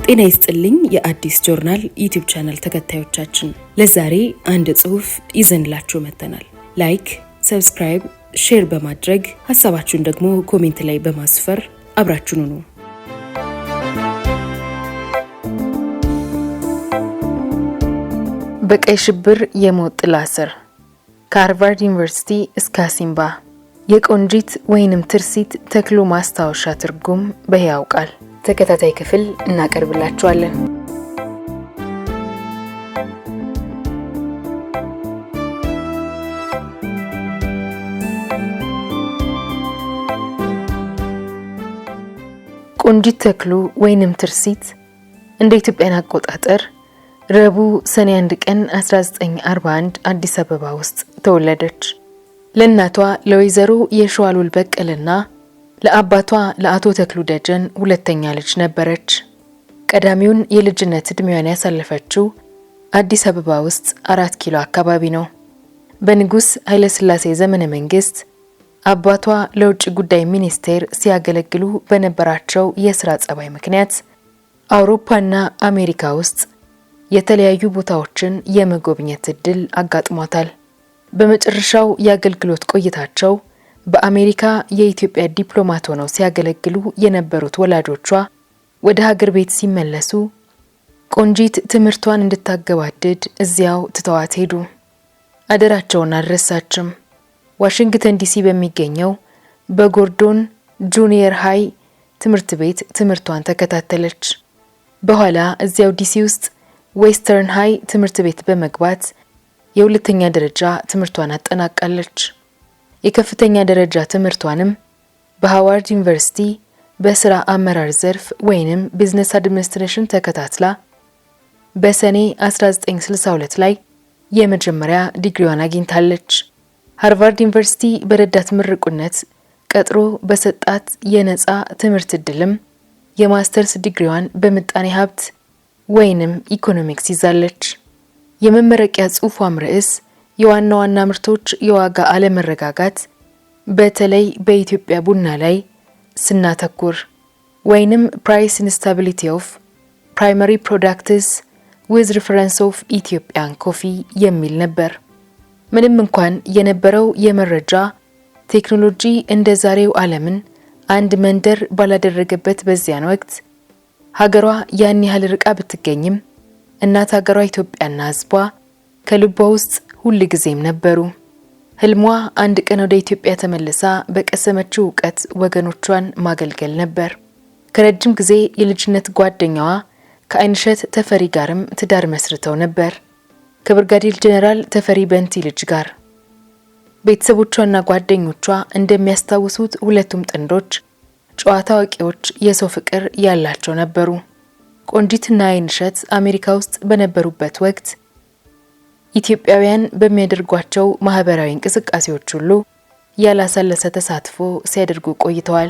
ጤና ይስጥልኝ የአዲስ ጆርናል ዩቲዩብ ቻናል ተከታዮቻችን፣ ለዛሬ አንድ ጽሑፍ ይዘንላችሁ መጥተናል። ላይክ፣ ሰብስክራይብ፣ ሼር በማድረግ ሀሳባችሁን ደግሞ ኮሜንት ላይ በማስፈር አብራችሁን ሁኑ። በቀይ ሽብር የሞት ጥላ ስር ከሃርቫርድ ዩኒቨርሲቲ እስከ አሲምባ የቆንጂት ወይንም ትርሲት ተክሉ ማስታወሻ ትርጉም በሕያው ቃል ተከታታይ ክፍል እናቀርብላችኋለን። ቆንጂት ተክሉ ወይንም ትርሲት እንደ ኢትዮጵያን አቆጣጠር ረቡዕ ሰኔ 1 ቀን 1941 አዲስ አበባ ውስጥ ተወለደች። ለእናቷ ለወይዘሮ የሸዋሉል በቀለና ለአባቷ ለአቶ ተክሉ ደጀን ሁለተኛ ልጅ ነበረች። ቀዳሚውን የልጅነት እድሜዋን ያሳለፈችው አዲስ አበባ ውስጥ 4 ኪሎ አካባቢ ነው። በንጉስ ኃይለ ሥላሴ ዘመነ መንግስት አባቷ ለውጭ ጉዳይ ሚኒስቴር ሲያገለግሉ በነበራቸው የሥራ ጸባይ ምክንያት አውሮፓና አሜሪካ ውስጥ የተለያዩ ቦታዎችን የመጎብኘት እድል አጋጥሟታል። በመጨረሻው የአገልግሎት ቆይታቸው በአሜሪካ የኢትዮጵያ ዲፕሎማት ሆነው ሲያገለግሉ የነበሩት ወላጆቿ ወደ ሀገር ቤት ሲመለሱ ቆንጂት ትምህርቷን እንድታገባድድ እዚያው ትተዋት ሄዱ። አደራቸውን አልረሳችም። ዋሽንግተን ዲሲ በሚገኘው በጎርዶን ጁኒየር ሃይ ትምህርት ቤት ትምህርቷን ተከታተለች። በኋላ እዚያው ዲሲ ውስጥ ዌስተርን ሃይ ትምህርት ቤት በመግባት የሁለተኛ ደረጃ ትምህርቷን አጠናቃለች። የከፍተኛ ደረጃ ትምህርቷንም በሃዋርድ ዩኒቨርሲቲ በስራ አመራር ዘርፍ ወይንም ቢዝነስ አድሚኒስትሬሽን ተከታትላ በሰኔ 1962 ላይ የመጀመሪያ ዲግሪዋን አግኝታለች። ሃርቫርድ ዩኒቨርሲቲ በረዳት ምርቁነት ቀጥሮ በሰጣት የነጻ ትምህርት እድልም የማስተርስ ዲግሪዋን በምጣኔ ሀብት ወይንም ኢኮኖሚክስ ይዛለች። የመመረቂያ ጽሑፏም ርዕስ የዋና ዋና ምርቶች የዋጋ አለመረጋጋት በተለይ በኢትዮጵያ ቡና ላይ ስናተኩር ወይንም ፕራይስ ኢንስታቢሊቲ ኦፍ ፕራይመሪ ፕሮዳክትስ ዊዝ ሪፈረንስ ኦፍ ኢትዮጵያን ኮፊ የሚል ነበር። ምንም እንኳን የነበረው የመረጃ ቴክኖሎጂ እንደ ዛሬው ዓለምን አንድ መንደር ባላደረገበት በዚያን ወቅት ሀገሯ ያን ያህል ርቃ ብትገኝም እናት ሀገሯ ኢትዮጵያና ሕዝቧ ከልቧ ውስጥ ሁል ጊዜም ነበሩ። ህልሟ አንድ ቀን ወደ ኢትዮጵያ ተመልሳ በቀሰመችው ዕውቀት ወገኖቿን ማገልገል ነበር። ከረጅም ጊዜ የልጅነት ጓደኛዋ ከአይንሸት ተፈሪ ጋርም ትዳር መስርተው ነበር። ከብርጋዴር ጄኔራል ተፈሪ በንቲ ልጅ ጋር። ቤተሰቦቿና ጓደኞቿ እንደሚያስታውሱት ሁለቱም ጥንዶች ጨዋታ አዋቂዎች፣ የሰው ፍቅር ያላቸው ነበሩ። ቆንጂትና አይንሸት አሜሪካ ውስጥ በነበሩበት ወቅት ኢትዮጵያውያን በሚያደርጓቸው ማህበራዊ እንቅስቃሴዎች ሁሉ ያላሰለሰ ተሳትፎ ሲያደርጉ ቆይተዋል።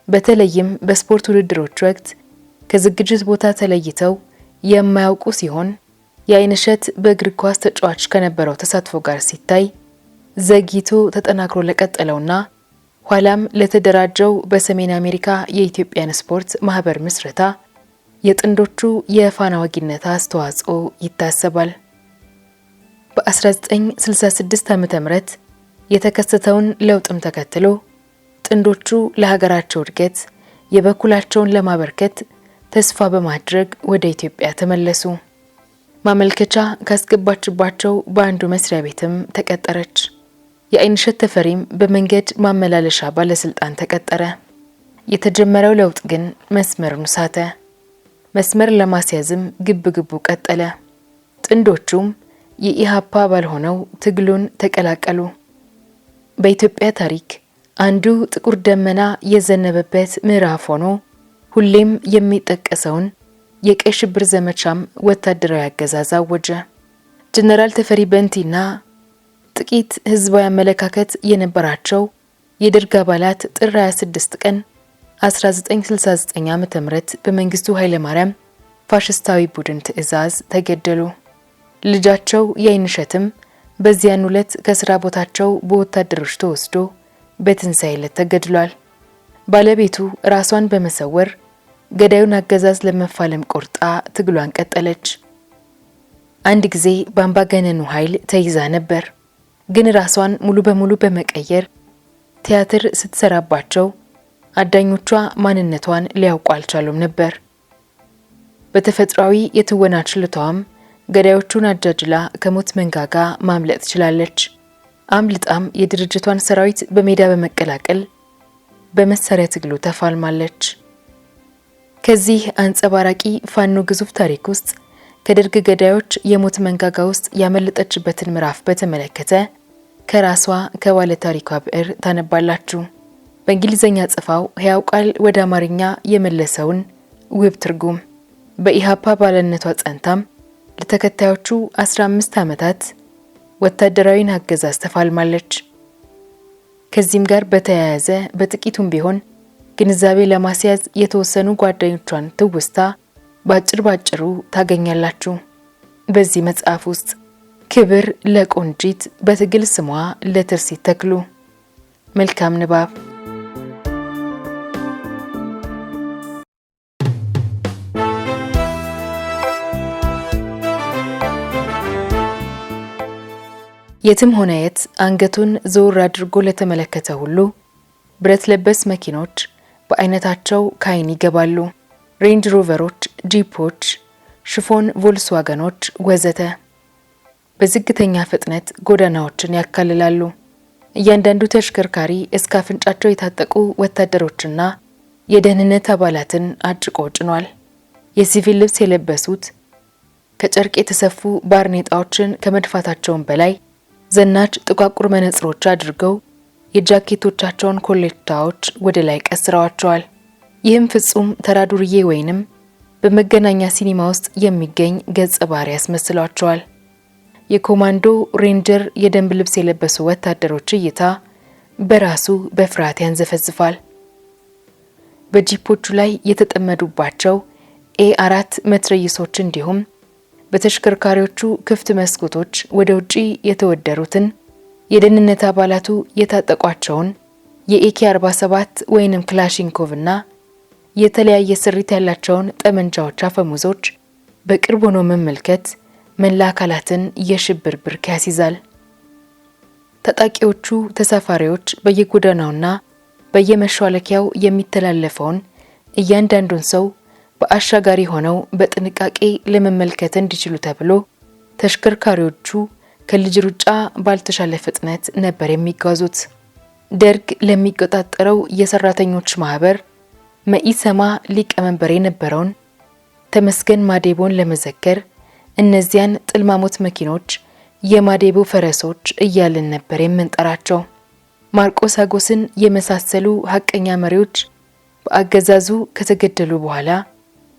በተለይም በስፖርት ውድድሮች ወቅት ከዝግጅት ቦታ ተለይተው የማያውቁ ሲሆን የአይንሸት በእግር ኳስ ተጫዋች ከነበረው ተሳትፎ ጋር ሲታይ ዘግይቶ ተጠናክሮ ለቀጠለውና ኋላም ለተደራጀው በሰሜን አሜሪካ የኢትዮጵያን ስፖርት ማህበር ምስረታ የጥንዶቹ የፋና ወጊነት አስተዋጽኦ ይታሰባል። በ1966 ዓ.ም የተከሰተውን ለውጥም ተከትሎ ጥንዶቹ ለሀገራቸው እድገት የበኩላቸውን ለማበርከት ተስፋ በማድረግ ወደ ኢትዮጵያ ተመለሱ። ማመልከቻ ካስገባችባቸው በአንዱ መስሪያ ቤትም ተቀጠረች። የአይንሸት ተፈሪም በመንገድ ማመላለሻ ባለስልጣን ተቀጠረ። የተጀመረው ለውጥ ግን መስመሩን ሳተ። መስመር ለማስያዝም ግብግቡ ቀጠለ። ጥንዶቹም የኢሃፓ አባል ሆነው ትግሉን ተቀላቀሉ። በኢትዮጵያ ታሪክ አንዱ ጥቁር ደመና የዘነበበት ምዕራፍ ሆኖ ሁሌም የሚጠቀሰውን የቀይ ሽብር ዘመቻም ወታደራዊ አገዛዝ አወጀ። ጀነራል ተፈሪ በንቲና ጥቂት ህዝባዊ አመለካከት የነበራቸው የደርግ አባላት ጥር 26 ቀን 1969 ዓ.ም በመንግስቱ ኃይለ ማርያም ፋሽስታዊ ቡድን ትዕዛዝ ተገደሉ። ልጃቸው የአይንሸትም በዚያን ዕለት ከስራ ቦታቸው በወታደሮች ተወስዶ በትንሣኤ ዕለት ተገድሏል። ባለቤቱ ራሷን በመሰወር ገዳዩን አገዛዝ ለመፋለም ቆርጣ ትግሏን ቀጠለች። አንድ ጊዜ በአምባገነኑ ኃይል ተይዛ ነበር። ግን ራሷን ሙሉ በሙሉ በመቀየር ቲያትር ስትሰራባቸው አዳኞቿ ማንነቷን ሊያውቁ አልቻሉም ነበር። በተፈጥሯዊ የትወና ችሎታዋም ገዳዮቹን አጃጅላ ከሞት መንጋጋ ማምለጥ ትችላለች። አምልጣም የድርጅቷን ሰራዊት በሜዳ በመቀላቀል በመሳሪያ ትግሉ ተፋልማለች። ከዚህ አንጸባራቂ ፋኖ ግዙፍ ታሪክ ውስጥ ከደርግ ገዳዮች የሞት መንጋጋ ውስጥ ያመለጠችበትን ምዕራፍ በተመለከተ ከራሷ ከባለ ታሪኳ ብዕር ታነባላችሁ። በእንግሊዘኛ ጽፋው ሕያው ቃል ወደ አማርኛ የመለሰውን ውብ ትርጉም በኢሃፓ ባለነቷ ጸንታም ለተከታዮቹ 15 ዓመታት ወታደራዊን አገዛዝ ተፋልማለች። ከዚህም ጋር በተያያዘ በጥቂቱም ቢሆን ግንዛቤ ለማስያዝ የተወሰኑ ጓደኞቿን ትውስታ ባጭሩ ታገኛላችሁ። በዚህ መጽሐፍ ውስጥ ክብር ለቆንጂት በትግል ስሟ ለትርሲት ተክሉ። መልካም ንባብ። የትም ሆነ የት አንገቱን ዘወር አድርጎ ለተመለከተ ሁሉ ብረት ለበስ መኪኖች በአይነታቸው ካይን ይገባሉ። ሬንጅ ሮቨሮች፣ ጂፖች፣ ሽፎን ቮልስዋገኖች ወዘተ በዝግተኛ ፍጥነት ጎዳናዎችን ያካልላሉ። እያንዳንዱ ተሽከርካሪ እስከ አፍንጫቸው የታጠቁ ወታደሮችና የደህንነት አባላትን አጭቆ ጭኗል። የሲቪል ልብስ የለበሱት ከጨርቅ የተሰፉ ባርኔጣዎችን ከመድፋታቸውም በላይ ዘናጭ ጥቋቁር መነጽሮች አድርገው የጃኬቶቻቸውን ኮሌታዎች ወደ ላይ ቀስረዋቸዋል። ይህም ፍጹም ተራዱርዬ ወይንም በመገናኛ ሲኒማ ውስጥ የሚገኝ ገጸ ባህሪ ያስመስሏቸዋል። የኮማንዶ ሬንጀር የደንብ ልብስ የለበሱ ወታደሮች እይታ በራሱ በፍርሃት ያንዘፈዝፋል። በጂፖቹ ላይ የተጠመዱባቸው A4 መትረየሶች እንዲሁም በተሽከርካሪዎቹ ክፍት መስኮቶች ወደ ውጪ የተወደሩትን የደህንነት አባላቱ የታጠቋቸውን የAK-47 ወይንም ክላሽንኮቭና የተለያየ ስሪት ያላቸውን ጠመንጃዎች አፈሙዞች በቅርብ ሆኖ መመልከት መላ አካላትን የሽብር ብርክ ያስይዛል። ታጣቂዎቹ ተሳፋሪዎች በየጎዳናውና በየመሿለኪያው የሚተላለፈውን እያንዳንዱን ሰው በአሻጋሪ ሆነው በጥንቃቄ ለመመልከት እንዲችሉ ተብሎ ተሽከርካሪዎቹ ከልጅ ሩጫ ባልተሻለ ፍጥነት ነበር የሚጓዙት። ደርግ ለሚቆጣጠረው የሰራተኞች ማህበር መኢሰማ ሊቀመንበር የነበረውን ተመስገን ማዴቦን ለመዘከር እነዚያን ጥልማሞት መኪኖች የማዴቦ ፈረሶች እያልን ነበር የምንጠራቸው። ማርቆስ አጎስን የመሳሰሉ ሀቀኛ መሪዎች በአገዛዙ ከተገደሉ በኋላ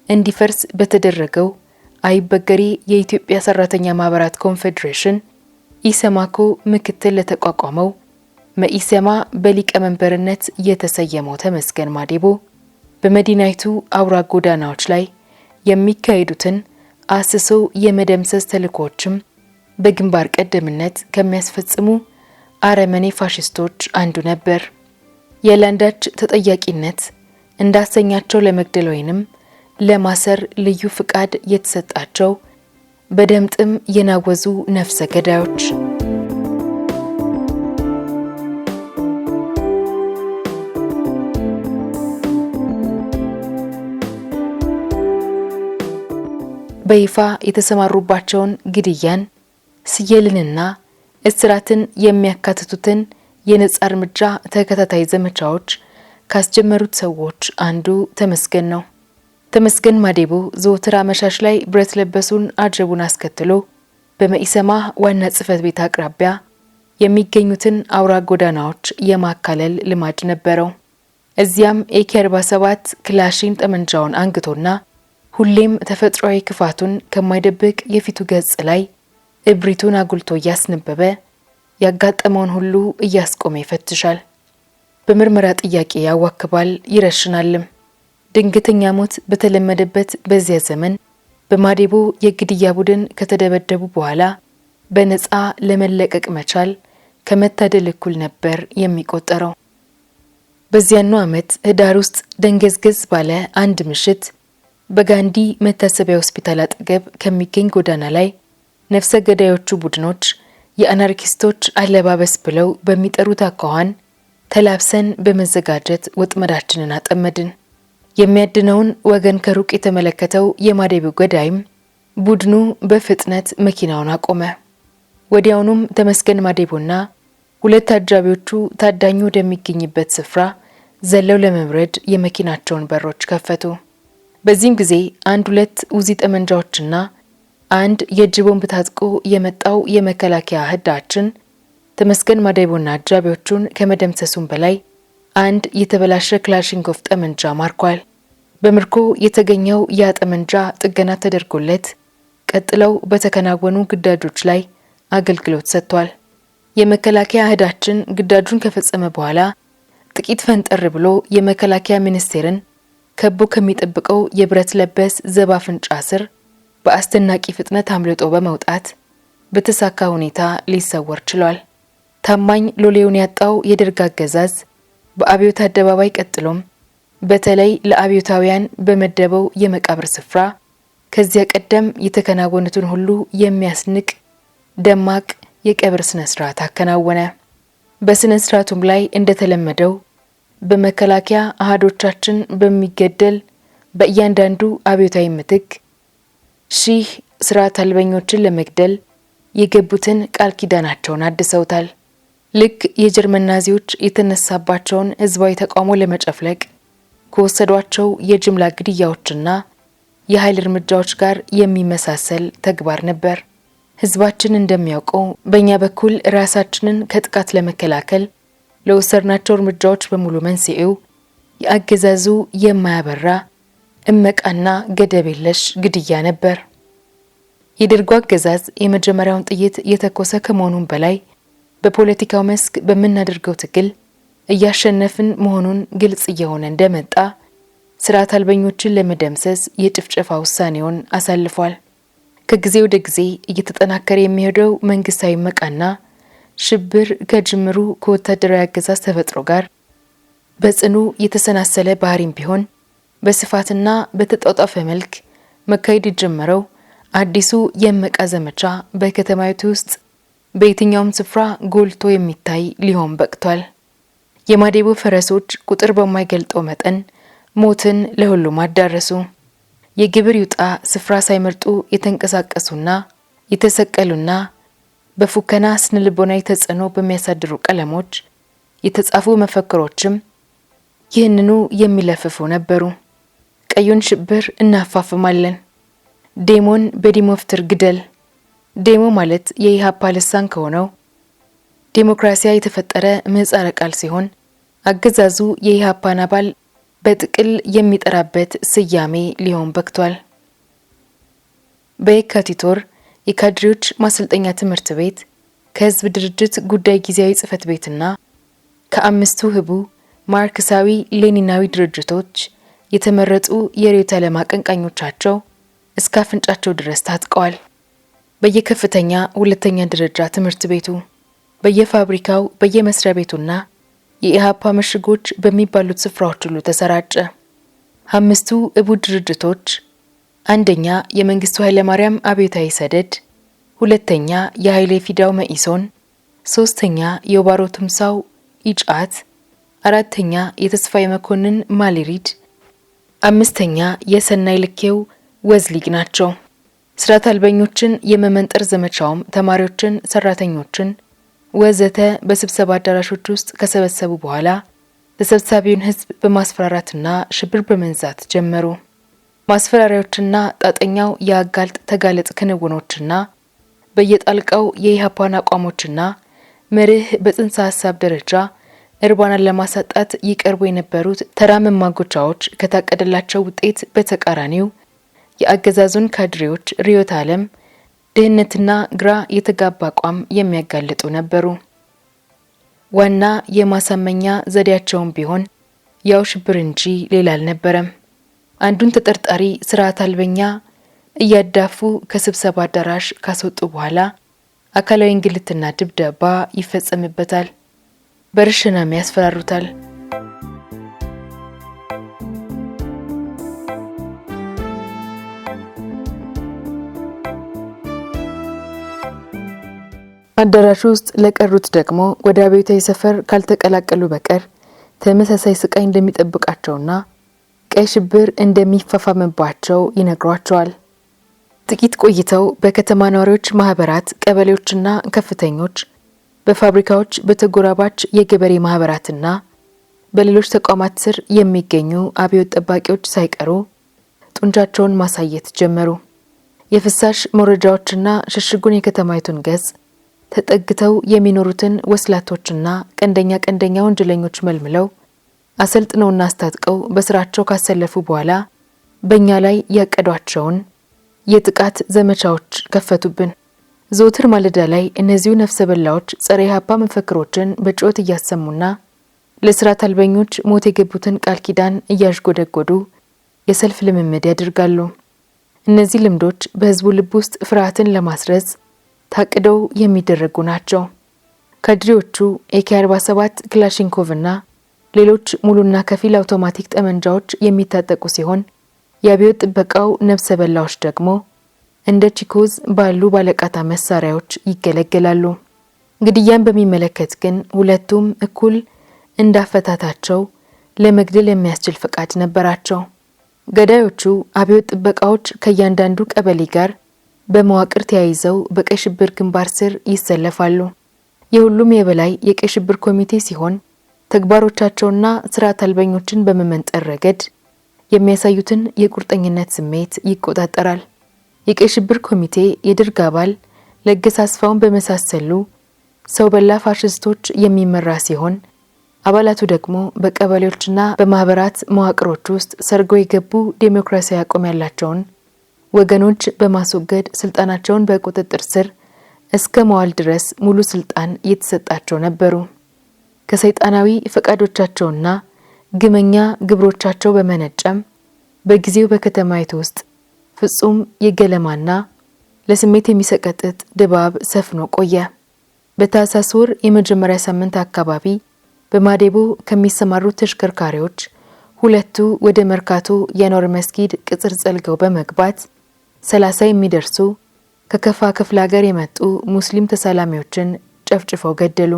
እንዲፈርስ በተደረገው አይበገሪ የኢትዮጵያ ሰራተኛ ማህበራት ኮንፌዴሬሽን ኢሰማኮ ምክትል ለተቋቋመው መኢሰማ በሊቀመንበርነት የተሰየመው ተመስገን ማዴቦ በመዲናይቱ አውራ ጎዳናዎች ላይ የሚካሄዱትን አስሶ የመደምሰስ ተልእኮዎችም በግንባር ቀደምነት ከሚያስፈጽሙ አረመኔ ፋሽስቶች አንዱ ነበር። የላንዳች ተጠያቂነት እንዳሰኛቸው ለመግደል ወይንም ለማሰር ልዩ ፍቃድ የተሰጣቸው በደምጥም የናወዙ ነፍሰ ገዳዮች በይፋ የተሰማሩባቸውን ግድያን፣ ስየልንና እስራትን የሚያካትቱትን የነጻ እርምጃ ተከታታይ ዘመቻዎች ካስጀመሩት ሰዎች አንዱ ተመስገን ነው። ተመስገን ማዴቦ ዘወትር አመሻሽ ላይ ብረት ለበሱን አጀቡን አስከትሎ በመኢሰማ ዋና ጽሕፈት ቤት አቅራቢያ የሚገኙትን አውራ ጎዳናዎች የማካለል ልማድ ነበረው። እዚያም AK-47 ክላሽን ጠመንጃውን አንግቶና ሁሌም ተፈጥሯዊ ክፋቱን ከማይደብቅ የፊቱ ገጽ ላይ እብሪቱን አጉልቶ እያስነበበ ያጋጠመውን ሁሉ እያስቆመ ይፈትሻል። በምርመራ ጥያቄ ያዋክባል፣ ይረሽናልም። ድንገተኛ ሞት በተለመደበት በዚያ ዘመን በማዴቦ የግድያ ቡድን ከተደበደቡ በኋላ በነፃ ለመለቀቅ መቻል ከመታደል እኩል ነበር የሚቆጠረው። በዚያኑ ዓመት ህዳር ውስጥ ደንገዝገዝ ባለ አንድ ምሽት በጋንዲ መታሰቢያ ሆስፒታል አጠገብ ከሚገኝ ጎዳና ላይ ነፍሰ ገዳዮቹ ቡድኖች የአናርኪስቶች አለባበስ ብለው በሚጠሩት አኳኋን ተላብሰን በመዘጋጀት ወጥመዳችንን አጠመድን። የሚያድነውን ወገን ከሩቅ የተመለከተው የማዴቦ ገዳይም ቡድኑ በፍጥነት መኪናውን አቆመ። ወዲያውኑም ተመስገን ማዴቦና ሁለት አጃቢዎቹ ታዳኙ ወደሚገኝበት ስፍራ ዘለው ለመብረድ የመኪናቸውን በሮች ከፈቱ። በዚህም ጊዜ ሁለት ኡዚ ጠመንጃዎችና አንድ የእጅ ቦምብ ታጥቆ የመጣው የመከላከያ ህዳችን ተመስገን ማዴቦና አጃቢዎቹን ከመደምሰሱም በላይ አንድ የተበላሸ ክላሽንኮቭ ጠመንጃ ማርኳል። በምርኮ የተገኘው ያ ጠመንጃ ጥገና ተደርጎለት ቀጥለው በተከናወኑ ግዳጆች ላይ አገልግሎት ሰጥቷል። የመከላከያ ህዳችን ግዳጁን ከፈጸመ በኋላ ጥቂት ፈንጠር ብሎ የመከላከያ ሚኒስቴርን ከቦ ከሚጠብቀው የብረት ለበስ ዘብ አፍንጫ ስር በአስደናቂ ፍጥነት አምልጦ በመውጣት በተሳካ ሁኔታ ሊሰወር ችሏል። ታማኝ ሎሌውን ያጣው የደርግ አገዛዝ በአብዮት አደባባይ ቀጥሎም በተለይ ለአብዮታውያን በመደበው የመቃብር ስፍራ ከዚያ ቀደም የተከናወኑትን ሁሉ የሚያስንቅ ደማቅ የቀብር ስነ ስርዓት አከናወነ። በስነ ስርዓቱም ላይ እንደተለመደው በመከላከያ አሃዶቻችን በሚገደል በእያንዳንዱ አብዮታዊ ምትክ 1000 ስርዓት አልበኞችን ለመግደል የገቡትን ቃል ኪዳናቸውን አድሰውታል። ልክ የጀርመን ናዚዎች የተነሳባቸውን ህዝባዊ ተቃውሞ ለመጨፍለቅ ከወሰዷቸው የጅምላ ግድያዎችና የኃይል እርምጃዎች ጋር የሚመሳሰል ተግባር ነበር። ህዝባችን እንደሚያውቀው በእኛ በኩል ራሳችንን ከጥቃት ለመከላከል ለወሰድናቸው እርምጃዎች በሙሉ መንስኤው የአገዛዙ የማያበራ እመቃና ገደብ የለሽ ግድያ ነበር። የደርጉ አገዛዝ የመጀመሪያውን ጥይት የተኮሰ ከመሆኑም በላይ በፖለቲካው መስክ በምናደርገው ትግል እያሸነፍን መሆኑን ግልጽ እየሆነ እንደመጣ ስርዓት አልበኞችን ለመደምሰስ የጭፍጨፋ ውሳኔውን አሳልፏል። ከጊዜ ወደ ጊዜ እየተጠናከረ የሚሄደው መንግስታዊ መቃና ሽብር ከጅምሩ ከወታደራዊ አገዛዝ ተፈጥሮ ጋር በጽኑ የተሰናሰለ ባህሪም ቢሆን በስፋትና በተጣጣፈ መልክ መካሄድ የጀመረው አዲሱ የመቃ ዘመቻ በከተማይቱ ውስጥ በየትኛውም ስፍራ ጎልቶ የሚታይ ሊሆን በቅቷል። የማዴቦ ፈረሶች ቁጥር በማይገልጠው መጠን ሞትን ለሁሉም አዳረሱ። የግብር ይውጣ ስፍራ ሳይመርጡ የተንቀሳቀሱና የተሰቀሉና በፉከና ስነልቦናዊ ተጽዕኖ በሚያሳድሩ ቀለሞች የተጻፉ መፈክሮችም ይህንኑ የሚለፍፉ ነበሩ። ቀዩን ሽብር እናፋፍማለን፣ ዴሞን በዲሞፍትር ግደል። ዴሞ ማለት የኢሃፓ ልሳን ከሆነው ዲሞክራሲያ የተፈጠረ ምህጻረ ቃል ሲሆን አገዛዙ የኢሃፓን አባል በጥቅል የሚጠራበት ስያሜ ሊሆን በቅቷል። በየካቲት ወር የካድሬዎች ማሰልጠኛ ትምህርት ቤት ከህዝብ ድርጅት ጉዳይ ጊዜያዊ ጽህፈት ቤትና ከአምስቱ ህቡ ማርክሳዊ ሌኒናዊ ድርጅቶች የተመረጡ የርዕዮተ ዓለም አቀንቃኞቻቸው እስከ አፍንጫቸው ድረስ ታጥቀዋል። በየከፍተኛ ሁለተኛ ደረጃ ትምህርት ቤቱ፣ በየፋብሪካው፣ በየመስሪያ ቤቱና የኢሃፓ ምሽጎች በሚባሉት ስፍራዎች ሁሉ ተሰራጨ። አምስቱ እቡ ድርጅቶች አንደኛ የመንግስቱ ኃይለ ማርያም አብዮታዊ ሰደድ፣ ሁለተኛ የኃይሌ ፊዳው መኢሶን፣ ሶስተኛ የባሮ ቱምሳው ኢጫት፣ አራተኛ የተስፋዬ መኮንን ማሊሪድ፣ አምስተኛ የሰናይ ልኬው ወዝሊግ ናቸው። ስርዓት አልበኞችን የመመንጠር ዘመቻውም ተማሪዎችን፣ ሰራተኞችን ወዘተ በስብሰባ አዳራሾች ውስጥ ከሰበሰቡ በኋላ ተሰብሳቢውን ህዝብ በማስፈራራትና ሽብር በመንዛት ጀመሩ። ማስፈራሪያዎችና ጣጠኛው የአጋልጥ ተጋለጥ ክንውኖችና በየጣልቃው የኢሃፓን አቋሞችና መርህ በጽንሰ ሐሳብ ደረጃ እርባናን ለማሳጣት ይቀርቡ የነበሩት ተራ መማጎቻዎች ከታቀደላቸው ውጤት በተቃራኒው የአገዛዙን ካድሬዎች ርዕዮተ ዓለም ድህነትና ግራ የተጋባ አቋም የሚያጋልጡ ነበሩ። ዋና የማሳመኛ ዘዴያቸውም ቢሆን ያው ሽብር እንጂ ሌላ አልነበረም። አንዱን ተጠርጣሪ ስርዓት አልበኛ እያዳፉ ከስብሰባ አዳራሽ ካስወጡ በኋላ አካላዊ እንግልትና ድብደባ ይፈጸምበታል። በርሽናም ያስፈራሩታል። አዳራሹ ውስጥ ለቀሩት ደግሞ ወደ አብዮታዊ ሰፈር ካልተቀላቀሉ በቀር ተመሳሳይ ስቃይ እንደሚጠብቃቸውና ቀይ ሽብር እንደሚፋፋምባቸው ይነግሯቸዋል። ጥቂት ቆይተው በከተማ ነዋሪዎች ማህበራት፣ ቀበሌዎችና ከፍተኞች፣ በፋብሪካዎች፣ በተጎራባች የገበሬ ማህበራትና በሌሎች ተቋማት ስር የሚገኙ አብዮት ጠባቂዎች ሳይቀሩ ጡንቻቸውን ማሳየት ጀመሩ። የፍሳሽ መውረጃዎችና ሽሽጉን የከተማይቱን ገጽ ተጠግተው የሚኖሩትን ወስላቶችና ቀንደኛ ወንጀለኞች መልምለው አሰልጥነውና አስታጥቀው በስራቸው ካሰለፉ በኋላ በእኛ ላይ ያቀዷቸውን የጥቃት ዘመቻዎች ከፈቱብን። ዘወትር ማለዳ ላይ እነዚሁ ነፍሰ በላዎች ጸረ ኢህአፓ መፈክሮችን በጩኸት እያሰሙና ለስርዓት አልበኞች ሞት የገቡትን ቃል ኪዳን እያዥጎደጎዱ የሰልፍ ልምምድ ያደርጋሉ። እነዚህ ልምዶች በህዝቡ ልብ ውስጥ ፍርሃትን ለማስረጽ ታቅደው የሚደረጉ ናቸው። ካድሬዎቹ AK-47 ክላሽንኮቭና ሌሎች ሙሉና ከፊል አውቶማቲክ ጠመንጃዎች የሚታጠቁ ሲሆን የአብዮት ጥበቃው ነፍሰ በላዎች ደግሞ እንደ ቺኮዝ ባሉ ባለቃታ መሳሪያዎች ይገለገላሉ። ግድያን በሚመለከት ግን ሁለቱም እኩል እንዳፈታታቸው ለመግደል የሚያስችል ፈቃድ ነበራቸው። ገዳዮቹ አብዮት ጥበቃዎች ከእያንዳንዱ ቀበሌ ጋር በመዋቅር ተያይዘው በቀይ ሽብር ግንባር ስር ይሰለፋሉ። የሁሉም የበላይ የቀይ ሽብር ኮሚቴ ሲሆን ተግባሮቻቸውና ስርዓት አልበኞችን በመመንጠር ረገድ የሚያሳዩትን የቁርጠኝነት ስሜት ይቆጣጠራል። የቀይ ሽብር ኮሚቴ የደርግ አባል ለገሰ አስፋውን በመሳሰሉ ሰው በላ ፋሽስቶች የሚመራ ሲሆን አባላቱ ደግሞ በቀበሌዎችና በማህበራት መዋቅሮች ውስጥ ሰርገው የገቡ ዴሞክራሲያዊ አቋም ያላቸውን ወገኖች በማስወገድ ስልጣናቸውን በቁጥጥር ስር እስከ መዋል ድረስ ሙሉ ስልጣን የተሰጣቸው ነበሩ። ከሰይጣናዊ ፈቃዶቻቸውና ግመኛ ግብሮቻቸው በመነጨም በጊዜው በከተማይቱ ውስጥ ፍጹም የገለማና ለስሜት የሚሰቀጥጥ ድባብ ሰፍኖ ቆየ። በታህሳስ ወር የመጀመሪያ ሳምንት አካባቢ በማዴቦ ከሚሰማሩ ተሽከርካሪዎች ሁለቱ ወደ መርካቶ የኖር መስጊድ ቅጽር ጸልገው በመግባት 30 የሚደርሱ ከከፋ ክፍለ ሀገር የመጡ ሙስሊም ተሳላሚዎችን ጨፍጭፈው ገደሉ።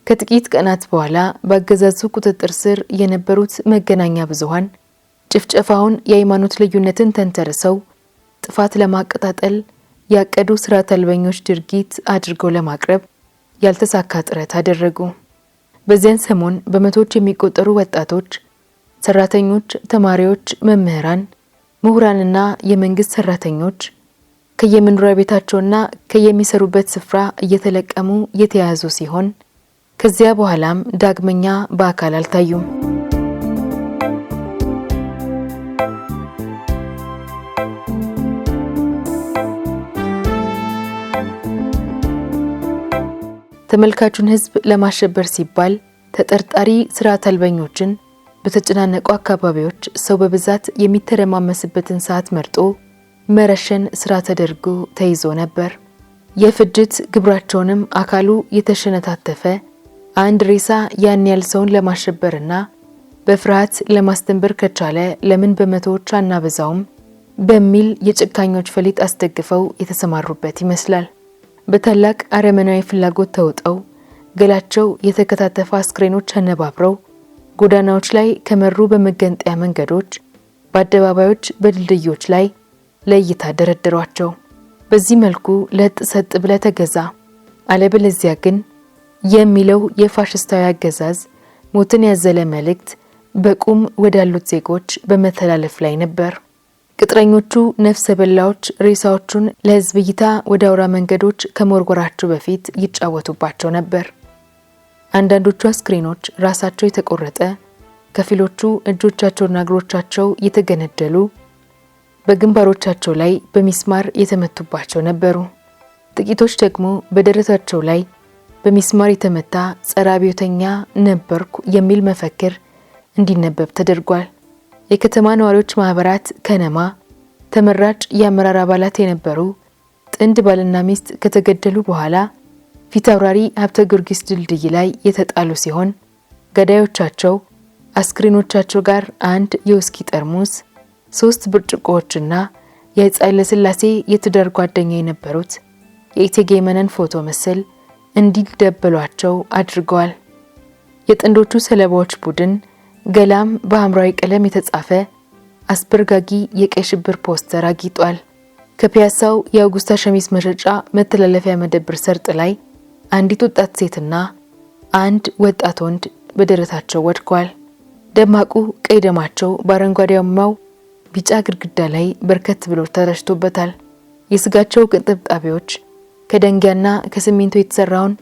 ከጥቂት ቀናት በኋላ በአገዛዙ ቁጥጥር ስር የነበሩት መገናኛ ብዙሃን ጭፍጨፋውን የሃይማኖት ልዩነትን ተንተርሰው ጥፋት ለማቀጣጠል ያቀዱ ስርዓት አልበኞች ድርጊት አድርገው ለማቅረብ ያልተሳካ ጥረት አደረጉ። በዚያን ሰሞን በመቶዎች የሚቆጠሩ ወጣቶች፣ ሰራተኞች፣ ተማሪዎች፣ መምህራን፣ ምሁራንና የመንግስት ሰራተኞች ከየመኖሪያ ቤታቸውና ከየሚሰሩበት ስፍራ እየተለቀሙ የተያዙ ሲሆን ከዚያ በኋላም ዳግመኛ በአካል አልታዩም። ተመልካቹን ህዝብ ለማሸበር ሲባል ተጠርጣሪ ስርዓት አልበኞችን በተጨናነቁ አካባቢዎች ሰው በብዛት የሚተረማመስበትን ሰዓት መርጦ መረሸን ስራ ተደርጎ ተይዞ ነበር። የፍጅት ግብራቸውንም አካሉ የተሸነታተፈ አንድ ሬሳ ያን ያህል ሰውን ለማሸበርና በፍርሃት ለማስተንበር ከቻለ ለምን በመቶዎች አናበዛውም በሚል የጭካኞች ፈሊጥ አስደግፈው የተሰማሩበት ይመስላል። በታላቅ አረመናዊ ፍላጎት ተውጠው ገላቸው የተከታተፈ አስክሬኖች አነባብረው ጎዳናዎች ላይ ከመሩ በመገንጠያ መንገዶች፣ በአደባባዮች፣ በድልድዮች ላይ ለእይታ ደረደሯቸው። በዚህ መልኩ ለጥ ሰጥ ብለ ተገዛ አለበለዚያ ግን የሚለው የፋሽስታዊ አገዛዝ ሞትን ያዘለ መልእክት በቁም ወዳሉት ዜጎች በመተላለፍ ላይ ነበር። ቅጥረኞቹ ነፍሰ በላዎች ሬሳዎቹን ለህዝብ እይታ ወደ አውራ መንገዶች ከመወርወራቸው በፊት ይጫወቱባቸው ነበር። አንዳንዶቹ አስክሬኖች ራሳቸው የተቆረጠ፣ ከፊሎቹ እጆቻቸውና እግሮቻቸው የተገነደሉ፣ በግንባሮቻቸው ላይ በሚስማር የተመቱባቸው ነበሩ። ጥቂቶች ደግሞ በደረታቸው ላይ በሚስማር የተመታ ጸረ አብዮተኛ ነበርኩ የሚል መፈክር እንዲነበብ ተደርጓል። የከተማ ነዋሪዎች ማህበራት ከነማ ተመራጭ የአመራር አባላት የነበሩ ጥንድ ባልና ሚስት ከተገደሉ በኋላ ፊታውራሪ ሀብተ ጊዮርጊስ ድልድይ ላይ የተጣሉ ሲሆን ገዳዮቻቸው አስክሬኖቻቸው ጋር አንድ የውስኪ ጠርሙስ፣ 3 ብርጭቆዎችና የኃይለ ሥላሴ የትዳር ጓደኛ የነበሩት የእቴጌ መነን ፎቶ ምስል እንዲደበሏቸው አድርገዋል። የጥንዶቹ ሰለባዎች ቡድን ገላም በሐምራዊ ቀለም የተጻፈ አስበርጋጊ የቀይ ሽብር ፖስተር አጊጧል። ከፒያሳው የአውጉስታ ሸሚዝ መሸጫ መተላለፊያ መደብር ሰርጥ ላይ አንዲት ወጣት ሴትና አንድ ወጣት ወንድ በደረታቸው ወድቀዋል። ደማቁ ቀይ ደማቸው በአረንጓዴያማው ቢጫ ግድግዳ ላይ በርከት ብሎ ተረሽቶበታል። የስጋቸው ቅንጥብጣቢዎች ከደንጊያና ከሲሚንቶ የተሰራውን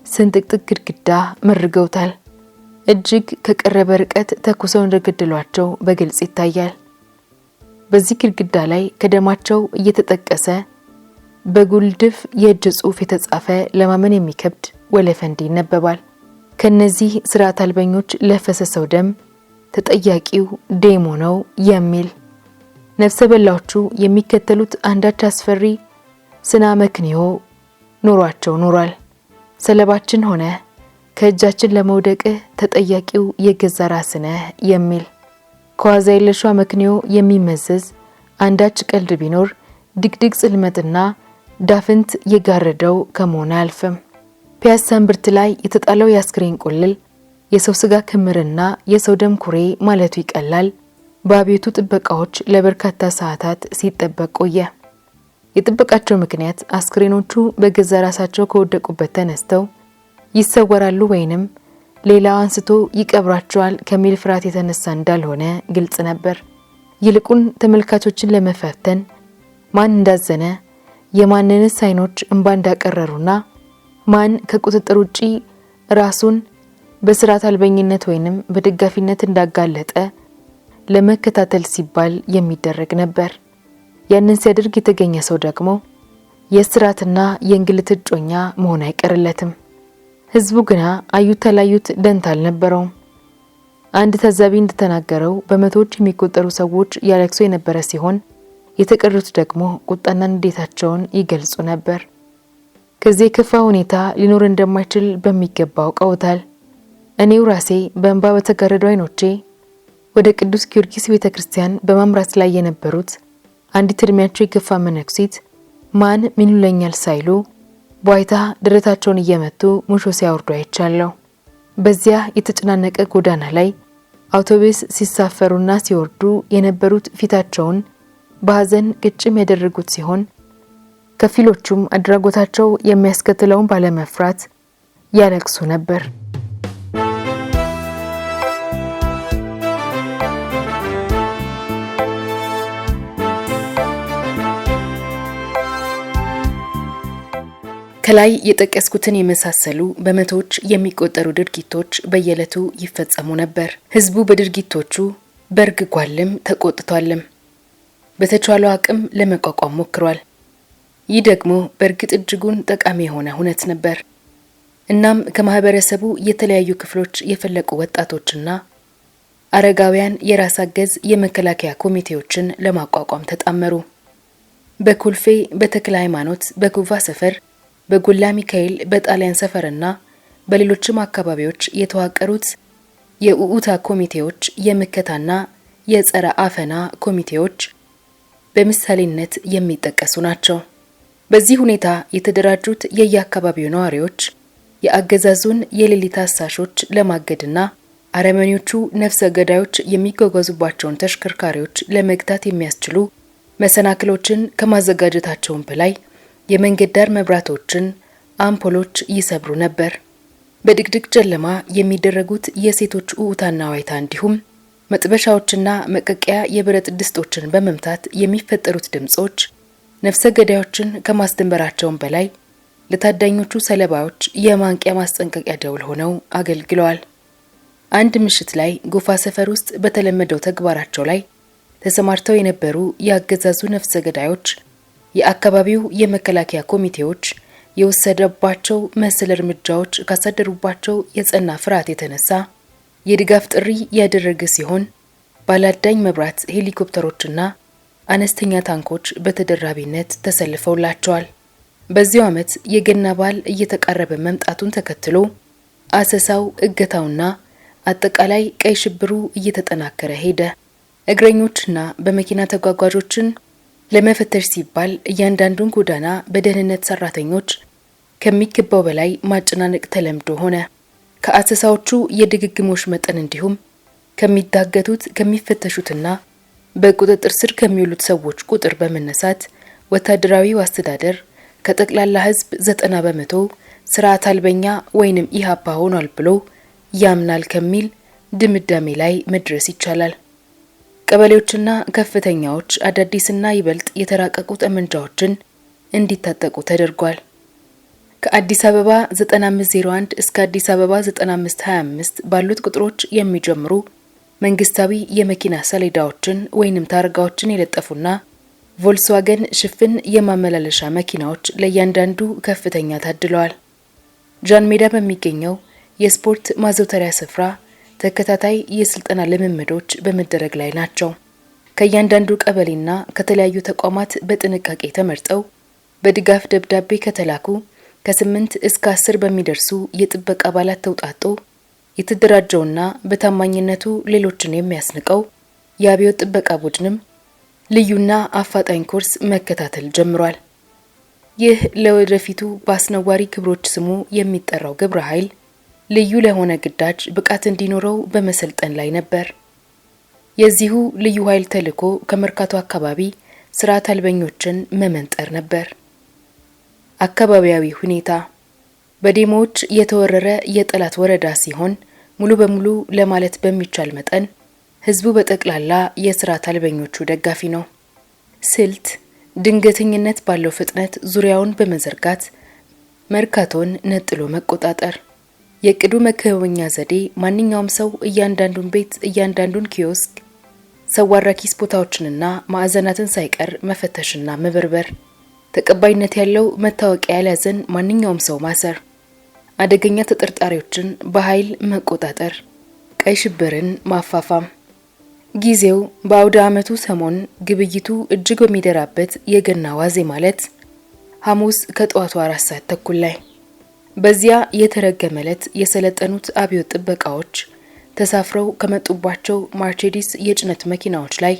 ስንጥቅጥቅ ግድግዳ መርገውታል። እጅግ ከቀረበ ርቀት ተኩሰው እንደገደሏቸው በግልጽ ይታያል። በዚህ ግድግዳ ላይ ከደማቸው እየተጠቀሰ በጉልድፍ የእጅ ጽሑፍ የተጻፈ ለማመን የሚከብድ ወለፈንዲ ይነበባል። ከነዚህ ስርዓት አልበኞች ለፈሰሰው ደም ተጠያቂው ዴሞ ነው የሚል ነፍሰ በላዎቹ የሚከተሉት አንዳች አስፈሪ ስነ መክንዮ ኖሯቸው ኖሯል። ሰለባችን ሆነ ከእጃችን ለመውደቅ ተጠያቂው የገዛ ራስነህ የሚል ከዋዛ የለሹ መክንዮ የሚመዘዝ አንዳች ቀልድ ቢኖር ድቅድቅ ጽልመትና ዳፍንት የጋረደው ከመሆን አያልፍም። ፒያሳ እምብርት ላይ የተጣለው የአስክሬን ቁልል የሰው ስጋ ክምርና የሰው ደም ኩሬ ማለቱ ይቀላል። በአብዮቱ ጥበቃዎች ለበርካታ ሰዓታት ሲጠበቅ ቆየ። የጥበቃቸው ምክንያት አስክሬኖቹ በገዛ ራሳቸው ከወደቁበት ተነስተው ይሰወራሉ ወይንም ሌላው አንስቶ ይቀብራቸዋል ከሚል ፍርሃት የተነሳ እንዳልሆነ ግልጽ ነበር። ይልቁን ተመልካቾችን ለመፈተን ማን እንዳዘነ የማንንስ አይኖች እንባ እንዳቀረሩና ማን ከቁጥጥር ውጪ ራሱን በስርዓት አልበኝነት ወይንም በደጋፊነት እንዳጋለጠ ለመከታተል ሲባል የሚደረግ ነበር። ያንን ሲያደርግ የተገኘ ሰው ደግሞ የስርዓትና የእንግልት እጮኛ መሆን አይቀርለትም። ህዝቡ ግና አዩት ተላዩት ደንታ አልነበረውም። አንድ ታዛቢ እንደተናገረው በመቶዎች የሚቆጠሩ ሰዎች ያለቅሱ የነበረ ሲሆን የተቀሩት ደግሞ ቁጣና ንዴታቸውን ይገልጹ ነበር። ከዚህ የከፋ ሁኔታ ሊኖር እንደማይችል በሚገባ አውቀውታል። እኔው ራሴ በእንባ በተጋረዱ አይኖቼ ወደ ቅዱስ ጊዮርጊስ ቤተክርስቲያን በማምራት ላይ የነበሩት አንዲት እድሜያቸው የገፋ መነኩሲት ማን ምን ይለኛል ሳይሉ በዋይታ ደረታቸውን እየመቱ ሙሾ ሲያወርዱ አይቻለሁ። በዚያ የተጨናነቀ ጎዳና ላይ አውቶቡስ ሲሳፈሩና ሲወርዱ የነበሩት ፊታቸውን በሐዘን ቅጭም ያደረጉት ሲሆን ከፊሎቹም አድራጎታቸው የሚያስከትለውን ባለመፍራት ያለቅሱ ነበር። ከላይ የጠቀስኩትን የመሳሰሉ በመቶዎች የሚቆጠሩ ድርጊቶች በየዕለቱ ይፈጸሙ ነበር። ህዝቡ በድርጊቶቹ በርግጓልም ተቆጥቷልም። በተቻለው አቅም ለመቋቋም ሞክሯል። ይህ ደግሞ በእርግጥ እጅጉን ጠቃሚ የሆነ ሁነት ነበር። እናም ከማህበረሰቡ የተለያዩ ክፍሎች የፈለቁ ወጣቶችና አረጋውያን የራስ አገዝ የመከላከያ ኮሚቴዎችን ለማቋቋም ተጣመሩ። በኩልፌ፣ በተክለ ሃይማኖት፣ በኩቫ ሰፈር፣ በጎላ ሚካኤል፣ በጣሊያን ሰፈርና በሌሎችም አካባቢዎች የተዋቀሩት የኡኡታ ኮሚቴዎች የምከታና የጸረ አፈና ኮሚቴዎች በምሳሌነት የሚጠቀሱ ናቸው። በዚህ ሁኔታ የተደራጁት የየአካባቢው ነዋሪዎች የአገዛዙን የሌሊት አሳሾች ለማገድና አረመኔዎቹ ነፍሰ ገዳዮች የሚጓጓዙባቸውን ተሽከርካሪዎች ለመግታት የሚያስችሉ መሰናክሎችን ከማዘጋጀታቸውም በላይ የመንገድ ዳር መብራቶችን፣ አምፖሎች ይሰብሩ ነበር። በድቅድቅ ጨለማ የሚደረጉት የሴቶች ኡኡታና ዋይታ እንዲሁም መጥበሻዎችና መቀቀያ የብረት ድስቶችን በመምታት የሚፈጠሩት ድምጾች ነፍሰ ገዳዮችን ከማስደንበራቸውም በላይ ለታዳኞቹ ሰለባዎች የማንቂያ ማስጠንቀቂያ ደውል ሆነው አገልግለዋል። አንድ ምሽት ላይ ጎፋ ሰፈር ውስጥ በተለመደው ተግባራቸው ላይ ተሰማርተው የነበሩ ያገዛዙ ነፍሰ ገዳዮች የአካባቢው የመከላከያ ኮሚቴዎች የወሰደባቸው መሰል እርምጃዎች ካሳደሩባቸው የጸና ፍርሃት የተነሳ የድጋፍ ጥሪ ያደረገ ሲሆን ባላዳኝ መብራት ሄሊኮፕተሮችና አነስተኛ ታንኮች በተደራቢነት ተሰልፈውላቸዋል። በዚያው ዓመት የገና በዓል እየተቃረበ መምጣቱን ተከትሎ አሰሳው፣ እገታውና አጠቃላይ ቀይ ሽብሩ እየተጠናከረ ሄደ። እግረኞችና በመኪና ተጓጓዦችን ለመፈተሽ ሲባል እያንዳንዱን ጎዳና በደህንነት ሰራተኞች ከሚገባው በላይ ማጨናነቅ ተለምዶ ሆነ። ከአሰሳዎቹ የድግግሞሽ መጠን እንዲሁም ከሚታገቱት ከሚፈተሹትና በቁጥጥር ስር ከሚውሉት ሰዎች ቁጥር በመነሳት ወታደራዊው አስተዳደር ከጠቅላላ ሕዝብ 90 በመቶ ስርዓት አልበኛ ወይንም ኢህአፓ ሆኗል ብሎ ያምናል ከሚል ድምዳሜ ላይ መድረስ ይቻላል። ቀበሌዎችና ከፍተኛዎች አዳዲስና ይበልጥ የተራቀቁ ጠመንጃዎችን እንዲታጠቁ ተደርጓል። ከአዲስ አበባ 9501 እስከ አዲስ አበባ 9525 ባሉት ቁጥሮች የሚጀምሩ መንግስታዊ የመኪና ሰሌዳዎችን ወይንም ታርጋዎችን የለጠፉና ቮልስዋገን ሽፍን የማመላለሻ መኪናዎች ለእያንዳንዱ ከፍተኛ ታድለዋል። ጃን ሜዳ በሚገኘው የስፖርት ማዘውተሪያ ስፍራ ተከታታይ የስልጠና ልምምዶች በመደረግ ላይ ናቸው። ከእያንዳንዱ ቀበሌና ከተለያዩ ተቋማት በጥንቃቄ ተመርጠው በድጋፍ ደብዳቤ ከተላኩ ከ8 እስከ 10 በሚደርሱ የጥበቃ አባላት ተውጣጦ የተደራጀውና በታማኝነቱ ሌሎችን የሚያስንቀው የአብዮት ጥበቃ ቡድንም ልዩና አፋጣኝ ኮርስ መከታተል ጀምሯል። ይህ ለወደፊቱ በአስነዋሪ ክብሮች ስሙ የሚጠራው ግብረ ኃይል ልዩ ለሆነ ግዳጅ ብቃት እንዲኖረው በመሰልጠን ላይ ነበር። የዚሁ ልዩ ኃይል ተልዕኮ ከመርካቶ አካባቢ ስርዓት አልበኞችን መመንጠር ነበር። አካባቢያዊ ሁኔታ በዴሞዎች የተወረረ የጠላት ወረዳ ሲሆን ሙሉ በሙሉ ለማለት በሚቻል መጠን ህዝቡ በጠቅላላ የስርዓት አልበኞቹ ደጋፊ ነው። ስልት ድንገተኝነት ባለው ፍጥነት ዙሪያውን በመዘርጋት መርካቶን ነጥሎ መቆጣጠር። የቅዱ መከወኛ ዘዴ ማንኛውም ሰው እያንዳንዱን ቤት፣ እያንዳንዱን ኪዮስክ፣ ሰዋራ ኪስ ቦታዎችንና ማዕዘናትን ሳይቀር መፈተሽና መበርበር። ተቀባይነት ያለው መታወቂያ ያልያዘን ማንኛውም ሰው ማሰር። አደገኛ ተጠርጣሪዎችን በኃይል መቆጣጠር። ቀይ ሽብርን ማፋፋም። ጊዜው በአውደ ዓመቱ ሰሞን ግብይቱ እጅግ በሚደራበት የገና ዋዜ ማለት ሐሙስ ከጠዋቱ 4 ሰዓት ተኩል ላይ በዚያ የተረገመለት የሰለጠኑት አብዮት ጥበቃዎች ተሳፍረው ከመጡባቸው ማርቼዲስ የጭነት መኪናዎች ላይ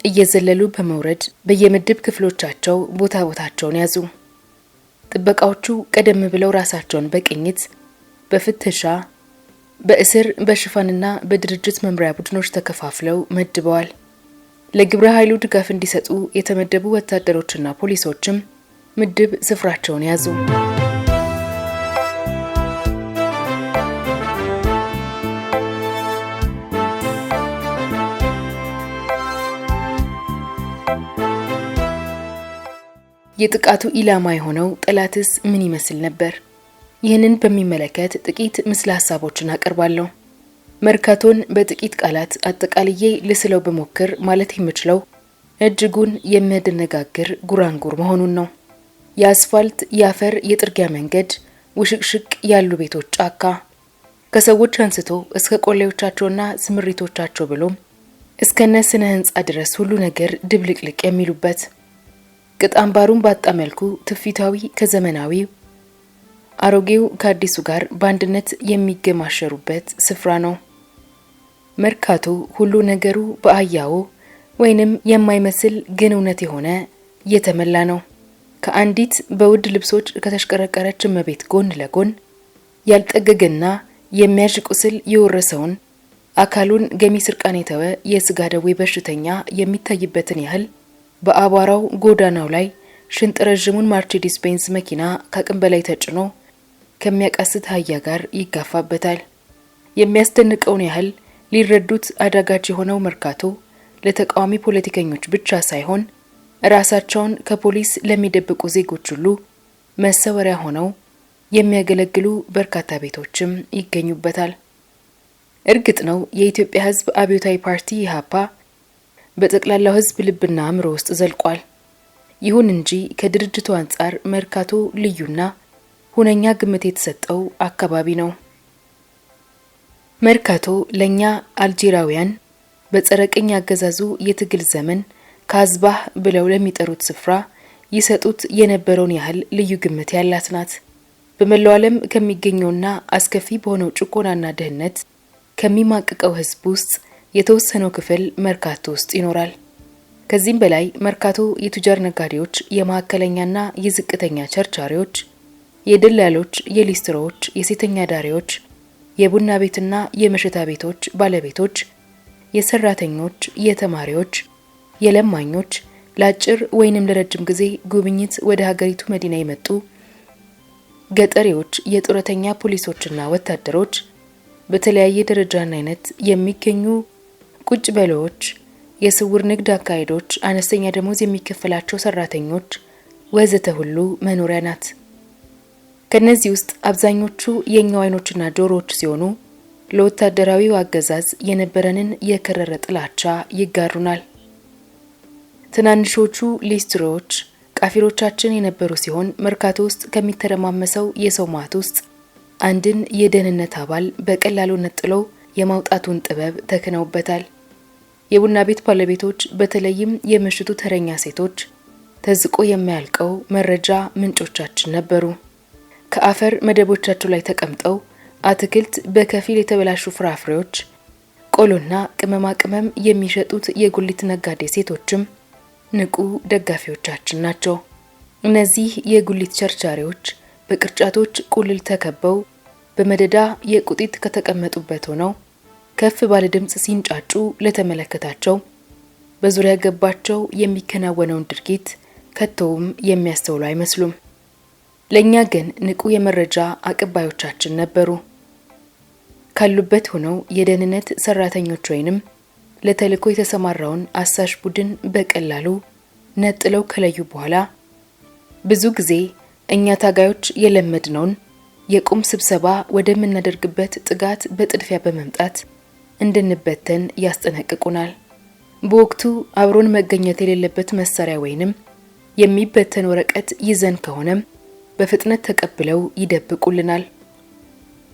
እየዘለሉ በመውረድ በየምድብ ክፍሎቻቸው ቦታቸውን ያዙ። ጥበቃዎቹ ቀደም ብለው ራሳቸውን በቅኝት፣ በፍተሻ፣ በእስር፣ በሽፋንና በድርጅት መምሪያ ቡድኖች ተከፋፍለው መድበዋል። ለግብረ ኃይሉ ድጋፍ እንዲሰጡ የተመደቡ ወታደሮችና ፖሊሶችም ምድብ ስፍራቸውን ያዙ። የጥቃቱ ኢላማ የሆነው ጠላትስ ምን ይመስል ነበር? ይህንን በሚመለከት ጥቂት ምስለ ሐሳቦችን አቀርባለሁ። መርካቶን በጥቂት ቃላት አጠቃልዬ ልስለው በሞክር ማለት የምችለው እጅጉን የሚያደነጋግር ጉራንጉር መሆኑን ነው። የአስፋልት፣ የአፈር፣ የጥርጊያ መንገድ፣ ውሽቅሽቅ ያሉ ቤቶች፣ ጫካ፣ ከሰዎች አንስቶ እስከ ቆሌዎቻቸውና ስምሪቶቻቸው ብሎም እስከነ ስነ ህንጻ ድረስ ሁሉ ነገር ድብልቅልቅ የሚሉበት ቅጥ አምባሩን ባጣ መልኩ ትውፊታዊ ከዘመናዊው አሮጌው ከአዲሱ ጋር በአንድነት የሚገማሸሩበት ስፍራ ነው። መርካቶ ሁሉ ነገሩ በአያዎ ወይንም የማይመስል ግን እውነት የሆነ የተመላ ነው። ከአንዲት በውድ ልብሶች ከተሽቀረቀረች እመቤት ጎን ለጎን ያልጠገገና የሚያዥ ቁስል የወረሰውን አካሉን ገሚስ እርቃን የተወ የስጋ ደዌ በሽተኛ የሚታይበትን ያህል በአቧራው ጎዳናው ላይ ሽንጥ ረዥሙን ማርቼዲስ ቤንዝ መኪና ከአቅም በላይ ተጭኖ ከሚያቃስት አህያ ጋር ይጋፋበታል። የሚያስደንቀውን ያህል ሊረዱት አዳጋች የሆነው መርካቶ ለተቃዋሚ ፖለቲከኞች ብቻ ሳይሆን ራሳቸውን ከፖሊስ ለሚደብቁ ዜጎች ሁሉ መሰወሪያ ሆነው የሚያገለግሉ በርካታ ቤቶችም ይገኙበታል። እርግጥ ነው የኢትዮጵያ ሕዝብ አብዮታዊ ፓርቲ ኢህአፓ በጠቅላላው ሕዝብ ልብና አእምሮ ውስጥ ዘልቋል። ይሁን እንጂ ከድርጅቱ አንጻር መርካቶ ልዩና ሁነኛ ግምት የተሰጠው አካባቢ ነው። መርካቶ ለኛ አልጄራውያን በጸረ ቅኝ አገዛዙ የትግል ዘመን ካዝባህ ብለው ለሚጠሩት ስፍራ ይሰጡት የነበረውን ያህል ልዩ ግምት ያላት ናት። በመላው ዓለም ከሚገኘውና አስከፊ በሆነው ጭቆናና ድህነት ከሚማቅቀው ሕዝብ ውስጥ የተወሰነው ክፍል መርካቶ ውስጥ ይኖራል። ከዚህም በላይ መርካቶ የቱጃር ነጋዴዎች፣ የመካከለኛና የዝቅተኛ ቸርቻሪዎች፣ የደላሎች፣ የሊስትሮዎች፣ የሴተኛ ዳሪዎች፣ የቡና ቤትና የመሸታ ቤቶች ባለቤቶች፣ የሰራተኞች፣ የተማሪዎች፣ የለማኞች፣ ለአጭር ወይንም ለረጅም ጊዜ ጉብኝት ወደ ሀገሪቱ መዲና የመጡ ገጠሬዎች፣ የጡረተኛ ፖሊሶችና ወታደሮች፣ በተለያየ ደረጃና አይነት የሚገኙ ቁጭ በሎዎች፣ የስውር ንግድ አካሄዶች፣ አነስተኛ ደሞዝ የሚከፈላቸው ሰራተኞች ወዘተ ሁሉ መኖሪያ ናት። ከነዚህ ውስጥ አብዛኞቹ የኛው አይኖችና ጆሮዎች ሲሆኑ ለወታደራዊው አገዛዝ የነበረንን የከረረ ጥላቻ ይጋሩናል። ትናንሾቹ ሊስትሮዎች ቃፊሮቻችን የነበሩ ሲሆን መርካቶ ውስጥ ከሚተረማመሰው የሰው ማት ውስጥ አንድን የደህንነት አባል በቀላሉ ነጥለው የማውጣቱን ጥበብ ተክነውበታል። የቡና ቤት ባለቤቶች በተለይም የምሽቱ ተረኛ ሴቶች ተዝቆ የማያልቀው መረጃ ምንጮቻችን ነበሩ። ከአፈር መደቦቻቸው ላይ ተቀምጠው አትክልት፣ በከፊል የተበላሹ ፍራፍሬዎች፣ ቆሎና ቅመማ ቅመም የሚሸጡት የጉሊት ነጋዴ ሴቶችም ንቁ ደጋፊዎቻችን ናቸው። እነዚህ የጉሊት ቸርቻሪዎች በቅርጫቶች ቁልል ተከበው በመደዳ የቁጢት ከተቀመጡበት ሆነው ከፍ ባለ ድምጽ ሲንጫጩ ለተመለከታቸው በዙሪያ ገባቸው የሚከናወነውን ድርጊት ከቶውም የሚያስተውሉ አይመስሉም። ለኛ ግን ንቁ የመረጃ አቀባዮቻችን ነበሩ። ካሉበት ሆነው የደህንነት ሰራተኞች ወይንም ለተልእኮ የተሰማራውን አሳሽ ቡድን በቀላሉ ነጥለው ከለዩ በኋላ ብዙ ጊዜ እኛ ታጋዮች የለመድነውን የቁም ስብሰባ ወደምናደርግበት ጥጋት በጥድፊያ በመምጣት እንድንበተን ያስጠነቅቁናል። በወቅቱ አብሮን መገኘት የሌለበት መሳሪያ ወይንም የሚበተን ወረቀት ይዘን ከሆነም በፍጥነት ተቀብለው ይደብቁልናል።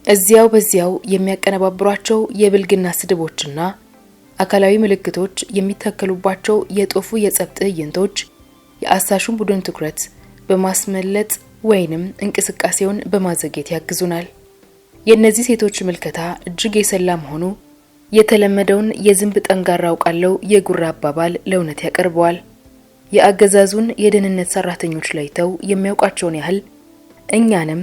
እዚያው በዚያው የሚያቀነባብሯቸው የብልግና ስድቦችና አካላዊ ምልክቶች የሚተከሉባቸው የጦፉ የጸብ ትዕይንቶች የአሳሹን ቡድን ትኩረት በማስመለጥ ወይንም እንቅስቃሴውን በማዘግየት ያግዙናል። የእነዚህ ሴቶች ምልከታ እጅግ የሰላ መሆኑ የተለመደውን የዝንብ ጠንጋራ አውቃለው የጉራ አባባል ለእውነት ያቀርበዋል። የአገዛዙን የደህንነት ሰራተኞች ለይተው የሚያውቃቸውን ያህል እኛንም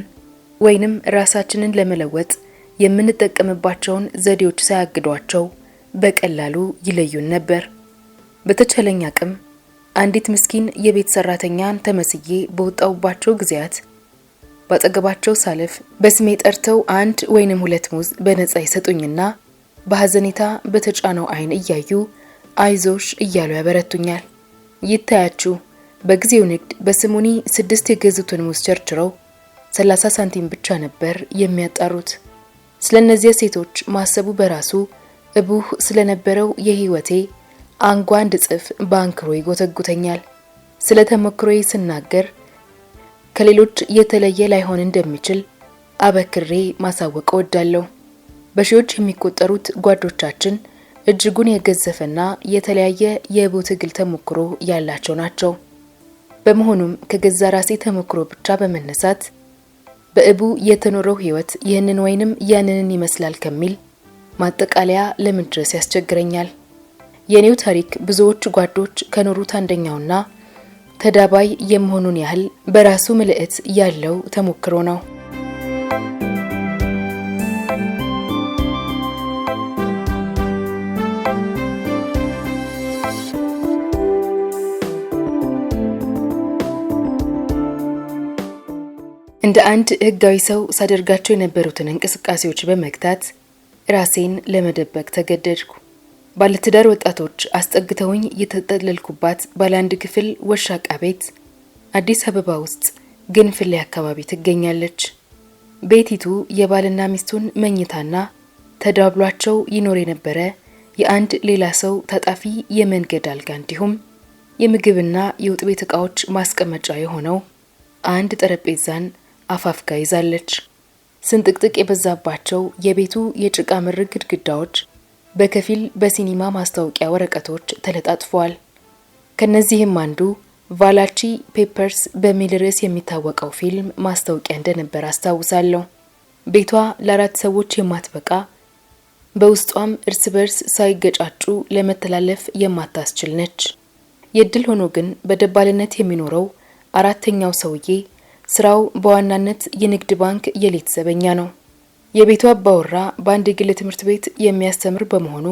ወይንም ራሳችንን ለመለወጥ የምንጠቀምባቸውን ዘዴዎች ሳያግዷቸው በቀላሉ ይለዩን ነበር። በተቻለኝ አቅም አንዲት ምስኪን የቤት ሰራተኛን ተመስዬ በወጣውባቸው ጊዜያት ባጠገባቸው ሳልፍ በስሜ ጠርተው አንድ ወይንም ሁለት ሙዝ በነጻ ይሰጡኝና በሐዘኔታ በተጫነው አይን እያዩ አይዞሽ እያሉ ያበረቱኛል። ይታያችሁ በጊዜው ንግድ በስሙኒ 6 የገዙትን ሙዝ ቸርችረው 30 ሳንቲም ብቻ ነበር የሚያጣሩት። ስለነዚህ ሴቶች ማሰቡ በራሱ እቡህ ስለነበረው የህይወቴ አንጓ እንድጽፍ ባንክሮ ይጎተጉተኛል። ስለተመክሮዬ ስናገር ከሌሎች የተለየ ላይሆን እንደሚችል አበክሬ ማሳወቅ እወዳለሁ። በሺዎች የሚቆጠሩት ጓዶቻችን እጅጉን የገዘፈና የተለያየ የእቡ ትግል ተሞክሮ ያላቸው ናቸው። በመሆኑም ከገዛ ራሴ ተሞክሮ ብቻ በመነሳት በእቡ የተኖረው ህይወት ይህንን ወይንም ያንንን ይመስላል ከሚል ማጠቃለያ ለመድረስ ያስቸግረኛል። የኔው ታሪክ ብዙዎች ጓዶች ከኖሩት አንደኛውና ተዳባይ የመሆኑን ያህል በራሱ ምልእት ያለው ተሞክሮ ነው። እንደ አንድ ህጋዊ ሰው ሳደርጋቸው የነበሩትን እንቅስቃሴዎች በመግታት ራሴን ለመደበቅ ተገደድኩ። ባለትዳር ወጣቶች አስጠግተውኝ የተጠለልኩባት ባለ አንድ ክፍል ወሻቃ ቤት አዲስ አበባ ውስጥ ግንፍሌ አካባቢ ትገኛለች። ቤቲቱ የባልና ሚስቱን መኝታና ተዳብሏቸው ይኖር የነበረ የአንድ ሌላ ሰው ታጣፊ የመንገድ አልጋ እንዲሁም የምግብና የወጥ ቤት ዕቃዎች ማስቀመጫ የሆነው አንድ ጠረጴዛን አፋፍጋ ይዛለች። ስንጥቅጥቅ የበዛባቸው የቤቱ የጭቃ ምርግ ግድግዳዎች በከፊል በሲኒማ ማስታወቂያ ወረቀቶች ተለጣጥፈዋል። ከነዚህም አንዱ ቫላቺ ፔፐርስ በሚል ርዕስ የሚታወቀው ፊልም ማስታወቂያ እንደነበር አስታውሳለሁ። ቤቷ ለአራት ሰዎች የማትበቃ በውስጧም እርስ በርስ ሳይገጫጩ ለመተላለፍ የማታስችል ነች። የድል ሆኖ ግን በደባልነት የሚኖረው አራተኛው ሰውዬ ስራው በዋናነት የንግድ ባንክ የሌት ዘበኛ ነው። የቤቱ አባወራ በአንድ የግል ትምህርት ቤት የሚያስተምር በመሆኑ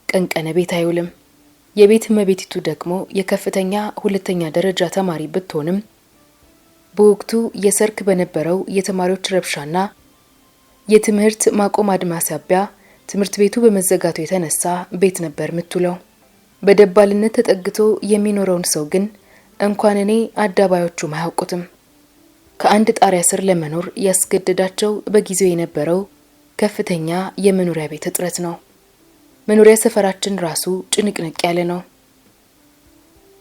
ቀንቀነ ቤት አይውልም። የቤት እመቤቲቱ ደግሞ የከፍተኛ ሁለተኛ ደረጃ ተማሪ ብትሆንም በወቅቱ የሰርክ በነበረው የተማሪዎች ረብሻና የትምህርት ማቆም አድማ ሳቢያ ትምህርት ቤቱ በመዘጋቱ የተነሳ ቤት ነበር የምትውለው። በደባልነት ተጠግቶ የሚኖረውን ሰው ግን እንኳን እኔ አዳባዮቹም አያውቁትም። ከአንድ ጣሪያ ስር ለመኖር ያስገደዳቸው በጊዜው የነበረው ከፍተኛ የመኖሪያ ቤት እጥረት ነው። መኖሪያ ሰፈራችን ራሱ ጭንቅንቅ ያለ ነው።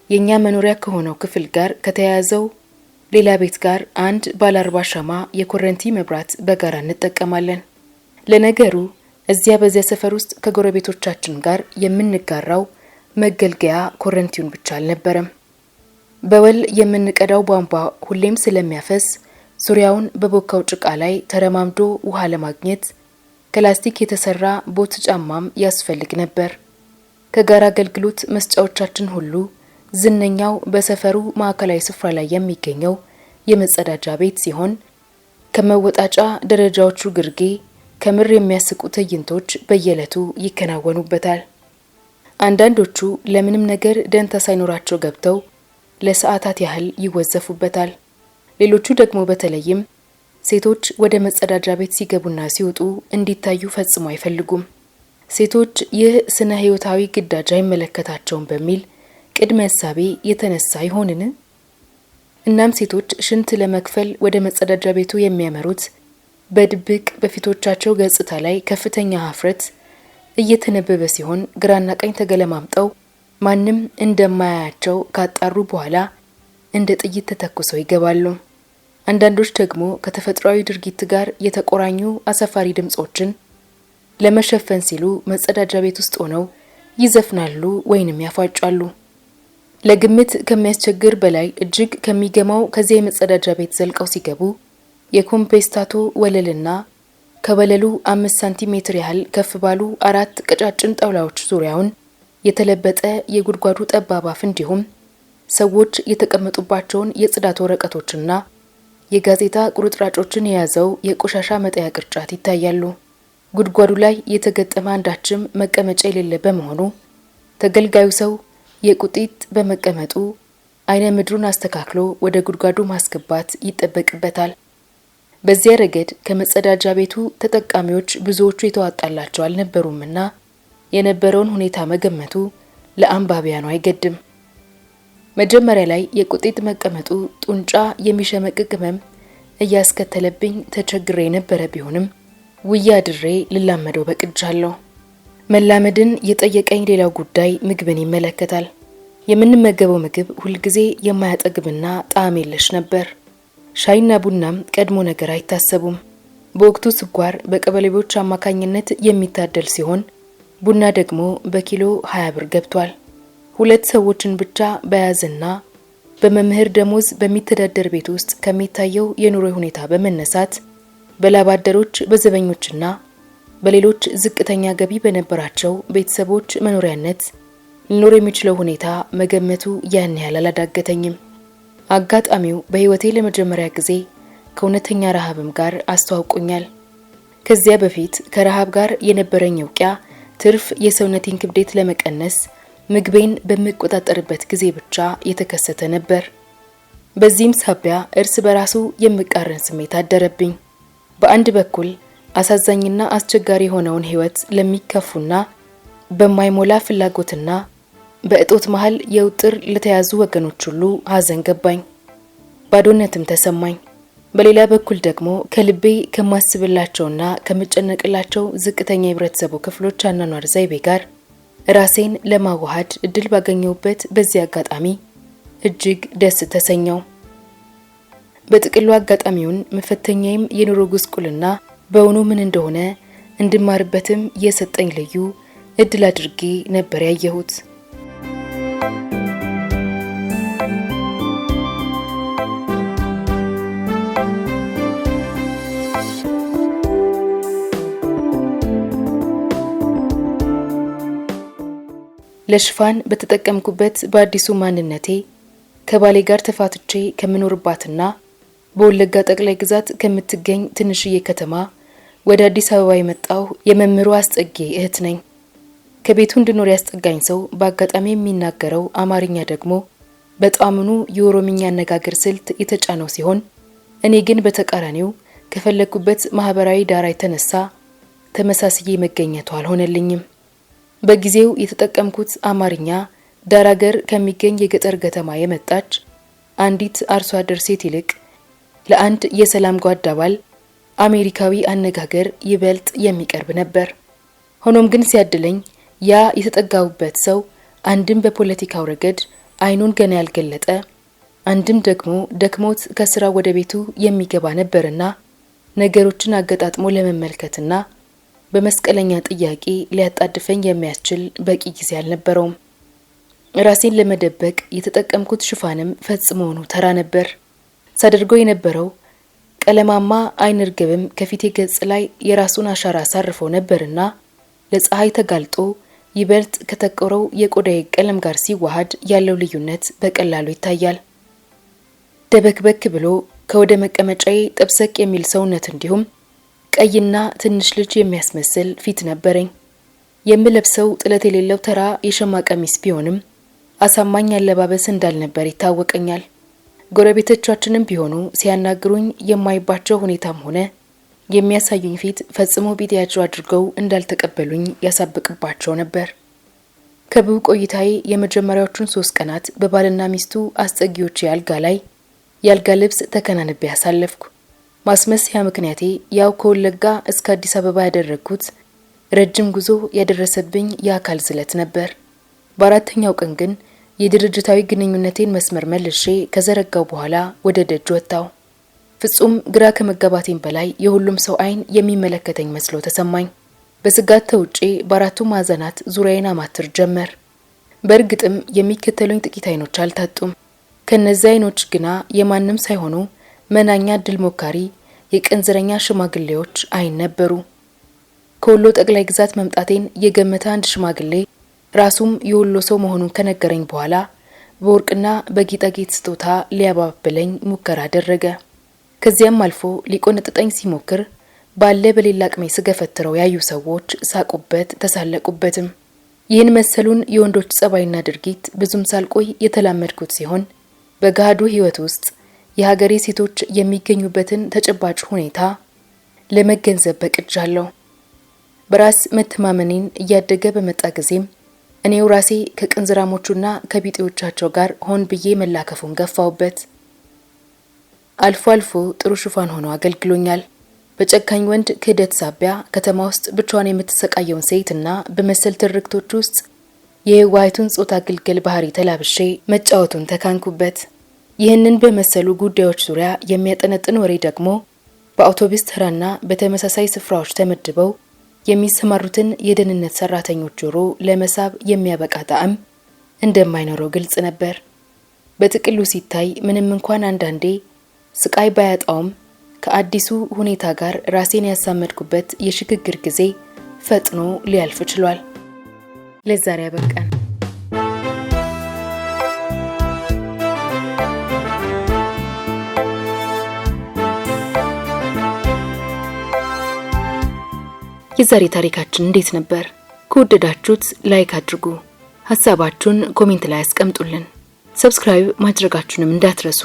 የኛ መኖሪያ ከሆነው ክፍል ጋር ከተያያዘው ሌላ ቤት ጋር አንድ ባለ 40 ሻማ የኮረንቲ መብራት በጋራ እንጠቀማለን። ለነገሩ እዚያ በዚያ ሰፈር ውስጥ ከጎረቤቶቻችን ጋር የምንጋራው መገልገያ ኮረንቲውን ብቻ አልነበረም። በወል የምንቀዳው ቧንቧ ሁሌም ስለሚያፈስ ዙሪያውን በቦካው ጭቃ ላይ ተረማምዶ ውሃ ለማግኘት ከላስቲክ የተሰራ ቦት ጫማም ያስፈልግ ነበር። ከጋራ አገልግሎት መስጫዎቻችን ሁሉ ዝነኛው በሰፈሩ ማዕከላዊ ስፍራ ላይ የሚገኘው የመጸዳጃ ቤት ሲሆን ከመወጣጫ ደረጃዎቹ ግርጌ ከምር የሚያስቁ ትዕይንቶች በየዕለቱ ይከናወኑበታል። አንዳንዶቹ ለምንም ነገር ደንታ ሳይኖራቸው ገብተው ለሰዓታት ያህል ይወዘፉበታል። ሌሎቹ ደግሞ በተለይም ሴቶች ወደ መጸዳጃ ቤት ሲገቡና ሲወጡ እንዲታዩ ፈጽሞ አይፈልጉም። ሴቶች ይህ ስነ ህይወታዊ ግዳጅ አይመለከታቸውም በሚል ቅድመ ሐሳቤ የተነሳ ይሆንን? እናም ሴቶች ሽንት ለመክፈል ወደ መጸዳጃ ቤቱ የሚያመሩት በድብቅ በፊቶቻቸው ገጽታ ላይ ከፍተኛ ሀፍረት እየተነበበ ሲሆን ግራና ቀኝ ተገለማምጠው ማንም እንደማያያቸው ካጣሩ በኋላ እንደ ጥይት ተተኩሰው ይገባሉ። አንዳንዶች ደግሞ ከተፈጥሯዊ ድርጊት ጋር የተቆራኙ አሳፋሪ ድምጾችን ለመሸፈን ሲሉ መጸዳጃ ቤት ውስጥ ሆነው ይዘፍናሉ ወይንም ያፏጫሉ። ለግምት ከሚያስቸግር በላይ እጅግ ከሚገማው ከዚያ የመጸዳጃ ቤት ዘልቀው ሲገቡ የኮምፔስታቶ ወለልና ከወለሉ 5 ሳንቲሜትር ያህል ከፍ ባሉ 4 ቀጫጭን ጣውላዎች ዙሪያውን የተለበጠ የጉድጓዱ ጠባብ አፍ እንዲሁም ሰዎች የተቀመጡባቸውን የጽዳት ወረቀቶችና የጋዜጣ ቁርጥራጮችን የያዘው የቆሻሻ መጣያ ቅርጫት ይታያሉ። ጉድጓዱ ላይ የተገጠመ አንዳችም መቀመጫ የሌለ በመሆኑ ተገልጋዩ ሰው የቁጢት በመቀመጡ አይነ ምድሩን አስተካክሎ ወደ ጉድጓዱ ማስገባት ይጠበቅበታል። በዚያ ረገድ ከመጸዳጃ ቤቱ ተጠቃሚዎች ብዙዎቹ የተዋጣላቸው አልነበሩምና የነበረውን ሁኔታ መገመቱ ለአንባቢያኑ አይገድም። መጀመሪያ ላይ የቁጢት መቀመጡ ጡንጫ የሚሸመቅቅ ህመም እያስከተለብኝ ተቸግሬ የነበረ ቢሆንም ውያ ድሬ ልላመደው በቅጃለሁ። መላመድን የጠየቀኝ ሌላው ጉዳይ ምግብን ይመለከታል። የምንመገበው ምግብ ሁልጊዜ የማያጠግብና ጣዕም የለሽ ነበር። ሻይና ቡናም ቀድሞ ነገር አይታሰቡም። በወቅቱ ስኳር በቀበሌዎች አማካኝነት የሚታደል ሲሆን ቡና ደግሞ በኪሎ 20 ብር ገብቷል። 2 ሰዎችን ብቻ በያዝና በመምህር ደሞዝ በሚተዳደር ቤት ውስጥ ከሚታየው የኑሮ ሁኔታ በመነሳት በላባደሮች በዘበኞችና በሌሎች ዝቅተኛ ገቢ በነበራቸው ቤተሰቦች መኖሪያነት ሊኖር የሚችለው ሁኔታ መገመቱ ያን ያህል አላዳገተኝም። አጋጣሚው በህይወቴ ለመጀመሪያ ጊዜ ከእውነተኛ ረሃብም ጋር አስተዋውቆኛል። ከዚያ በፊት ከረሃብ ጋር የነበረኝ ውቂያ ትርፍ የሰውነቴን ክብደት ለመቀነስ ምግቤን በመቆጣጠርበት ጊዜ ብቻ የተከሰተ ነበር። በዚህም ሳቢያ እርስ በራሱ የሚቃረን ስሜት አደረብኝ። በአንድ በኩል አሳዛኝና አስቸጋሪ የሆነውን ህይወት ለሚከፉና በማይሞላ ፍላጎትና በእጦት መሃል የውጥር ለተያዙ ወገኖች ሁሉ ሀዘን ገባኝ፣ ባዶነትም ተሰማኝ። በሌላ በኩል ደግሞ ከልቤ ከማስብላቸውና ከመጨነቅላቸው ዝቅተኛ የህብረተሰቡ ክፍሎች አኗኗር ዘይቤ ጋር ራሴን ለማዋሃድ እድል ባገኘሁበት በዚህ አጋጣሚ እጅግ ደስ ተሰኘው። በጥቅሉ አጋጣሚውን መፈተኛዬም የኑሮ ጉስቁልና በእውኑ ምን እንደሆነ እንድማርበትም የሰጠኝ ልዩ እድል አድርጌ ነበር ያየሁት። ለሽፋን በተጠቀምኩበት በአዲሱ ማንነቴ ከባሌ ጋር ተፋትቼ ከምኖርባትና በወለጋ ጠቅላይ ግዛት ከምትገኝ ትንሽዬ ከተማ ወደ አዲስ አበባ የመጣው የመምህሩ አስጠጌ እህት ነኝ። ከቤቱ እንድኖር ያስጠጋኝ ሰው በአጋጣሚ የሚናገረው አማርኛ ደግሞ በጣምኑ የኦሮምኛ አነጋገር ስልት የተጫነው ሲሆን እኔ ግን በተቃራኒው ከፈለኩበት ማህበራዊ ዳራ የተነሳ ተመሳስዬ መገኘቱ አልሆነልኝም። በጊዜው የተጠቀምኩት አማርኛ ዳር አገር ከሚገኝ የገጠር ከተማ የመጣች አንዲት አርሶ አደር ሴት ይልቅ ለአንድ የሰላም ጓድ አባል አሜሪካዊ አነጋገር ይበልጥ የሚቀርብ ነበር። ሆኖም ግን ሲያድለኝ ያ የተጠጋውበት ሰው አንድም በፖለቲካው ረገድ አይኑን ገና ያልገለጠ አንድም ደግሞ ደክሞት ከስራ ወደ ቤቱ የሚገባ ነበርና ነገሮችን አገጣጥሞ ለመመልከትና በመስቀለኛ ጥያቄ ሊያጣድፈኝ የሚያስችል በቂ ጊዜ አልነበረውም። ራሴን ለመደበቅ የተጠቀምኩት ሽፋንም ፈጽሞኑ ተራ ነበር። ሳደርገው የነበረው ቀለማማ አይን ርግብም ከፊቴ ገጽ ላይ የራሱን አሻራ አሳርፎ ነበርና ለፀሐይ ተጋልጦ ይበልጥ ከተቆረው የቆዳዬ ቀለም ጋር ሲዋሃድ ያለው ልዩነት በቀላሉ ይታያል። ደበክበክ ብሎ ከወደ መቀመጫዬ ጠብሰቅ የሚል ሰውነት እንዲሁም ቀይና ትንሽ ልጅ የሚያስመስል ፊት ነበረኝ። የምለብሰው ጥለት የሌለው ተራ የሸማ ቀሚስ ቢሆንም አሳማኝ አለባበስ እንዳልነበር ይታወቀኛል። ጎረቤቶቻችንም ቢሆኑ ሲያናግሩኝ የማይባቸው ሁኔታም ሆነ የሚያሳዩኝ ፊት ፈጽሞ ቢጤያቸው አድርገው እንዳልተቀበሉኝ ያሳብቅባቸው ነበር። ከብዙ ቆይታዬ የመጀመሪያዎቹን 3 ቀናት በባልና ሚስቱ አስጠጊዎች አልጋ ላይ ያልጋ ልብስ ተከናንቤ ያሳለፍኩ። ማስመሰያ ምክንያቴ ያው ከወለጋ እስከ አዲስ አበባ ያደረግኩት ረጅም ጉዞ ያደረሰብኝ የአካል ዝለት ነበር። በአራተኛው ቀን ግን የድርጅታዊ ግንኙነቴን መስመር መልሼ ከዘረጋው በኋላ ወደ ደጅ ወጣው። ፍጹም ግራ ከመጋባቴም በላይ የሁሉም ሰው አይን የሚመለከተኝ መስሎ ተሰማኝ። በስጋት ተውጬ በአራቱ ማዕዘናት ዙሪያዬን አማትር ጀመር። በእርግጥም የሚከተሉኝ ጥቂት አይኖች አልታጡም። ከነዚህ አይኖች ግና የማንም ሳይሆኑ መናኛ ድል ሞካሪ የቀንዝረኛ ሽማግሌዎች አይን ነበሩ። ከወሎ ጠቅላይ ግዛት መምጣቴን የገመተ አንድ ሽማግሌ ራሱም የወሎ ሰው መሆኑን ከነገረኝ በኋላ በወርቅና በጌጣጌጥ ስጦታ ሊያባብለኝ ሙከራ አደረገ። ከዚያም አልፎ ሊቆነጥጠኝ ሲሞክር ባለ በሌላ አቅሜ ስገፈትረው ያዩ ሰዎች ሳቁበት፣ ተሳለቁበትም። ይህን መሰሉን የወንዶች ጸባይና ድርጊት ብዙም ሳልቆይ የተላመድኩት ሲሆን በጋዱ ህይወት ውስጥ የሀገሬ ሴቶች የሚገኙበትን ተጨባጭ ሁኔታ ለመገንዘብ በቅጃለሁ። በራስ መተማመኔን እያደገ በመጣ ጊዜም እኔው ራሴ ከቅንዝራሞቹና ከቢጤዎቻቸው ጋር ሆን ብዬ መላከፉን ገፋውበት። አልፎ አልፎ ጥሩ ሽፋን ሆኖ አገልግሎኛል። በጨካኝ ወንድ ክህደት ሳቢያ ከተማ ውስጥ ብቻዋን የምትሰቃየውን ሴትና በመሰል ትርክቶች ውስጥ የዋይቱን ጾታ ግልገል ባህሪ ተላብሼ መጫወቱን ተካንኩበት። ይህንን በመሰሉ ጉዳዮች ዙሪያ የሚያጠነጥን ወሬ ደግሞ በአውቶቡስ ተራና በተመሳሳይ ስፍራዎች ተመድበው የሚሰማሩትን የደህንነት ሰራተኞች ጆሮ ለመሳብ የሚያበቃ ጣዕም እንደማይኖረው ግልጽ ነበር። በጥቅሉ ሲታይ ምንም እንኳን አንዳንዴ ስቃይ ባያጣውም ከአዲሱ ሁኔታ ጋር ራሴን ያሳመድኩበት የሽግግር ጊዜ ፈጥኖ ሊያልፍ ችሏል። ለዛሬ አበቃን። የዛሬ ታሪካችን እንዴት ነበር? ከወደዳችሁት ላይክ አድርጉ። ሐሳባችሁን ኮሜንት ላይ አስቀምጡልን። ሰብስክራይብ ማድረጋችሁንም እንዳትረሱ።